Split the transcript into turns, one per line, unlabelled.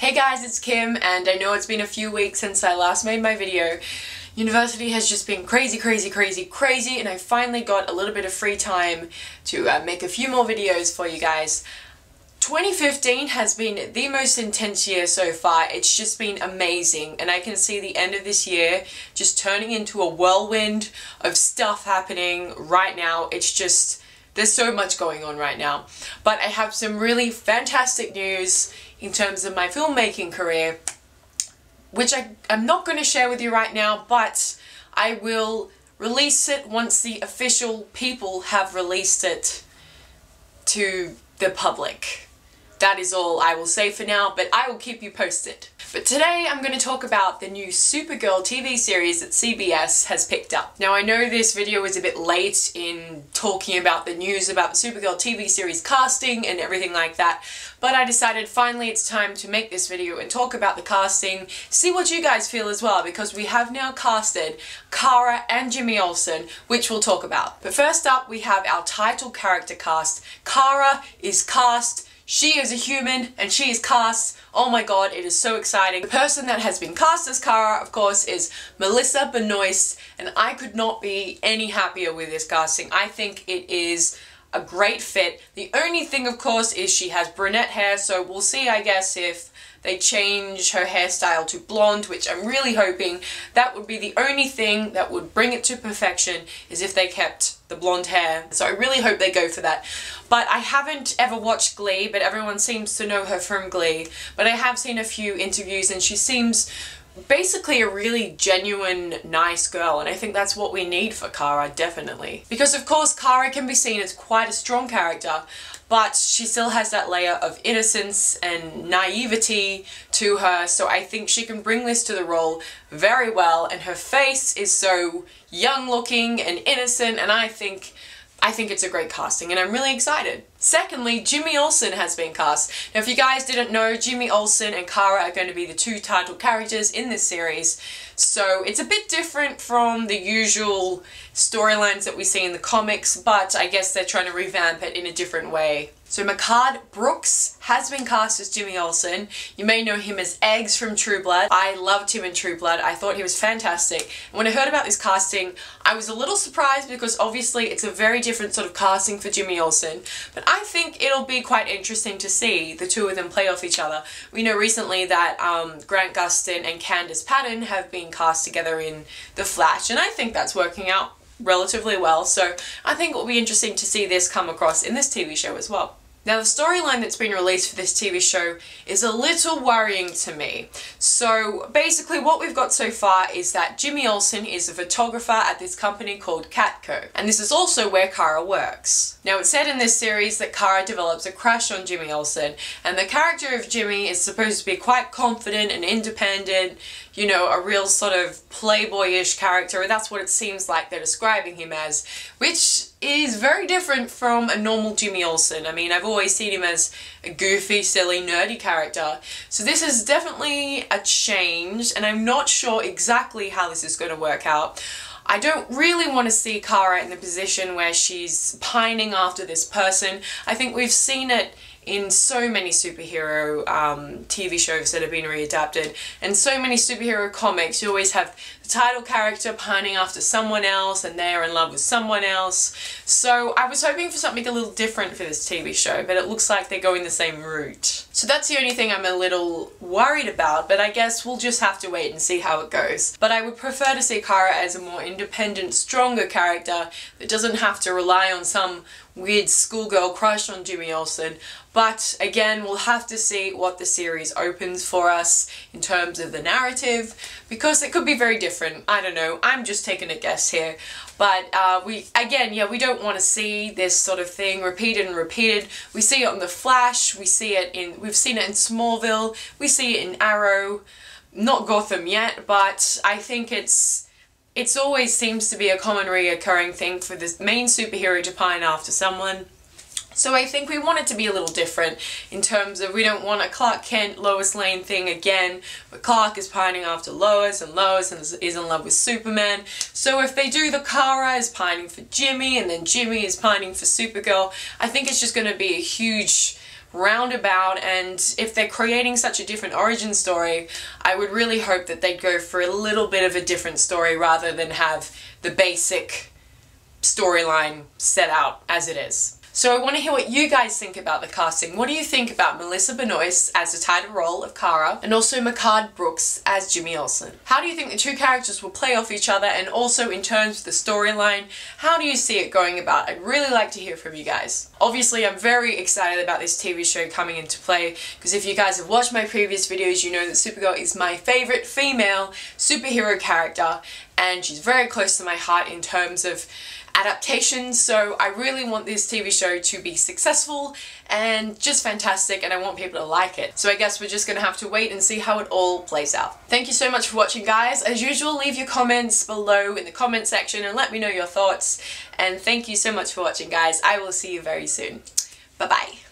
Hey guys, it's Kim, and I know it's been a few weeks since I last made my video. University has just been crazy, and I finally got a little bit of free time to make a few more videos for you guys. 2015 has been the most intense year so far. It's just been amazing, and I can see the end of this year just turning into a whirlwind of stuff happening right now. It's just, there's so much going on right now. But I have some really fantastic news in terms of my filmmaking career, which I'm not going to share with you right now, but I will release it once the official people have released it to the public. That is all I will say for now, but I will keep you posted. But today I'm going to talk about the new Supergirl TV series that CBS has picked up. Now I know this video is a bit late in talking about the news about the Supergirl TV series casting and everything like that, but I decided finally it's time to make this video and talk about the casting, see what you guys feel as well, because we have now casted Kara and Jimmy Olsen, which we'll talk about. But first up we have our title character cast. Kara is cast. She is a human and she is cast. Oh my god, it is so exciting. The person that has been cast as Kara, of course, is Melissa Benoist, and I could not be any happier with this casting. I think it is a great fit. The only thing, of course, is she has brunette hair, so we'll see, I guess, if they change her hairstyle to blonde, which I'm really hoping. That would be the only thing that would bring it to perfection, is if they kept the blonde hair. So I really hope they go for that. But I haven't ever watched Glee, but everyone seems to know her from Glee. But I have seen a few interviews and she seems basically a really genuine, nice girl, and I think that's what we need for Kara, definitely. Because of course Kara can be seen as quite a strong character, but she still has that layer of innocence and naivety to her, so I think she can bring this to the role very well, and her face is so young looking and innocent, and I think it's a great casting, and I'm really excited. Secondly, Jimmy Olsen has been cast. Now if you guys didn't know, Jimmy Olsen and Kara are going to be the two title characters in this series, so it's a bit different from the usual storylines that we see in the comics, but I guess they're trying to revamp it in a different way. So MEHCAD Brooks has been cast as Jimmy Olsen. You may know him as Eggs from True Blood. I loved him in True Blood. I thought he was fantastic. And when I heard about this casting, I was a little surprised because obviously it's a very different sort of casting for Jimmy Olsen. But I think it'll be quite interesting to see the two of them play off each other. We know recently that Grant Gustin and Candice Patton have been cast together in The Flash, and I think that's working out relatively well. So I think it will be interesting to see this come across in this TV show as well. Now the storyline that's been released for this TV show is a little worrying to me. So basically what we've got so far is that Jimmy Olsen is a photographer at this company called Catco, and this is also where Kara works. Now it's said in this series that Kara develops a crush on Jimmy Olsen, and the character of Jimmy is supposed to be quite confident and independent, you know, a real sort of playboyish character, and that's what it seems like they're describing him as, which is very different from a normal Jimmy Olsen. I mean, I've always seen him as a goofy, silly, nerdy character. So this is definitely a change, and I'm not sure exactly how this is going to work out. I don't really want to see Kara in the position where she's pining after this person. I think we've seen it in so many superhero TV shows that have been readapted, and so many superhero comics. You always have the title character pining after someone else and they're in love with someone else. So I was hoping for something a little different for this TV show, but it looks like they're going the same route. So that's the only thing I'm a little worried about, but I guess we'll just have to wait and see how it goes. But I would prefer to see Kara as a more independent, stronger character that doesn't have to rely on some weird schoolgirl crush on Jimmy Olsen. But again, we'll have to see what the series opens for us in terms of the narrative, because it could be very different. I don't know, I'm just taking a guess here. But we don't want to see this sort of thing repeated and repeated. We see it on The Flash, we've seen it in Smallville, we see it in Arrow, not Gotham yet, but I think it's always seems to be a common reoccurring thing for this main superhero to pine after someone. So I think we want it to be a little different in terms of, we don't want a Clark Kent, Lois Lane thing again, where Clark is pining after Lois and Lois is in love with Superman. So if they do the Kara is pining for Jimmy and then Jimmy is pining for Supergirl, I think it's just going to be a huge roundabout, and if they're creating such a different origin story, I would really hope that they'd go for a little bit of a different story rather than have the basic storyline set out as it is. So I want to hear what you guys think about the casting. What do you think about Melissa Benoist as the title role of Kara, and also MEHCAD Brooks as Jimmy Olsen? How do you think the two characters will play off each other, and also in terms of the storyline, how do you see it going about? I'd really like to hear from you guys. Obviously, I'm very excited about this TV show coming into play, because if you guys have watched my previous videos, you know that Supergirl is my favourite female superhero character, and she's very close to my heart in terms of adaptations, so I really want this TV show to be successful and just fantastic, and I want people to like it. So I guess we're just gonna have to wait and see how it all plays out. Thank you so much for watching, guys. As usual, leave your comments below in the comment section and let me know your thoughts, and thank you so much for watching, guys. I will see you very soon. Bye bye.